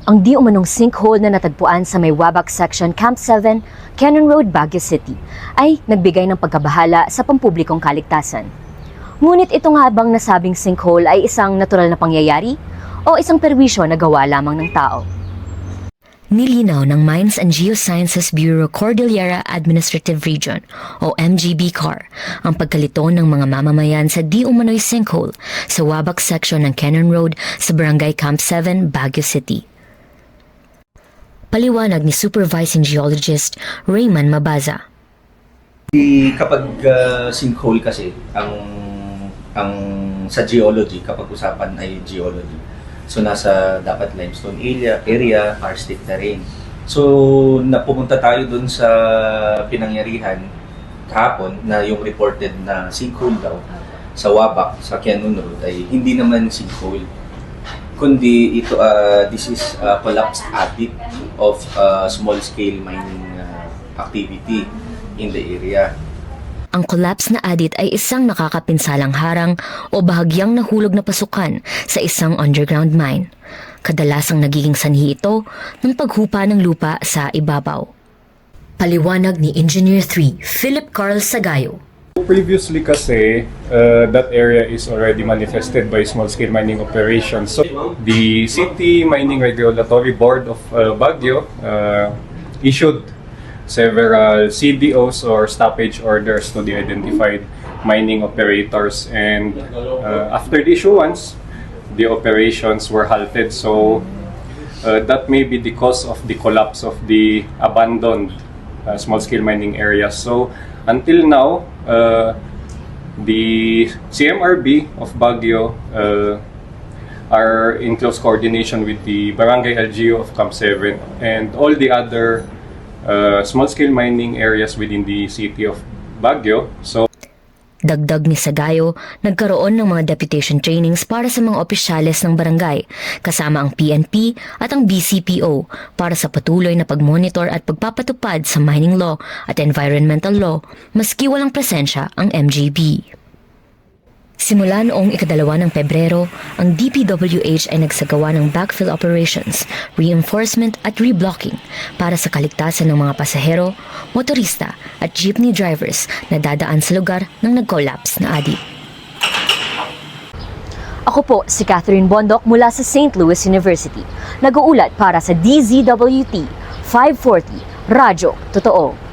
Ang di umanong sinkhole na natagpuan sa may Wabak Section Camp 7, Cannon Road, Baguio City ay nagbigay ng pagkabahala sa pampublikong kaligtasan. Ngunit ito nga bang nasabing sinkhole ay isang natural na pangyayari o isang perwisyo na gawa lamang ng tao? Nilinaw ng Mines and Geosciences Bureau Cordillera Administrative Region o MGB-CAR ang pagkalito ng mga mamamayan sa di umano'y sinkhole sa Wabak Section ng Cannon Road sa Barangay Camp 7, Baguio City. Paliwanag ni Supervising Geologist Raymond Mabaza. Kapag sinkhole kasi, ang sa geology, kapag usapan ay geology, so nasa dapat limestone area, karstic terrain. So napupunta tayo dun sa pinangyarihan kahapon na yung reported na sinkhole daw sa Wabak, sa Cannon Road ay hindi naman sinkhole, kundi ito this is a collapsed adit of small scale mining activity in the area. Ang collapse na adit ay isang nakakapinsalang harang o bahagyang nahulog na pasukan sa isang underground mine. Kadalasang nagiging sanhi ito ng paghupa ng lupa sa ibabaw. Paliwanag ni Engineer 3, Philip Carl Sagayo. Previously kasi, that area is already manifested by small-scale mining operations. So, the City Mining Regulatory Board of Baguio issued several CDOs or stoppage orders to the identified mining operators, and after the issuance, the operations were halted. So that may be the cause of the collapse of the abandoned small-scale mining areas. So until now, the CMRB of Baguio are in close coordination with the Barangay LGU of Camp 7 and all the other small-scale mining areas within the city of Baguio. So, dagdag ni Sagayo, nagkaroon ng mga deputation trainings para sa mga opisyales ng barangay, kasama ang PNP at ang BCPO para sa patuloy na pagmonitor at pagpapatupad sa mining law at environmental law maski walang presensya ang MGB. Simula noong ika-2 ng Pebrero, ang DPWH ay nagsagawa ng backfill operations, reinforcement at reblocking para sa kaligtasan ng mga pasahero, motorista at jeepney drivers na dadaan sa lugar ng nag-collapse na adit. Ako po si Catherine Bondok mula sa St. Louis University. Nag-uulat para sa DZWT 540 Radyo Totoo.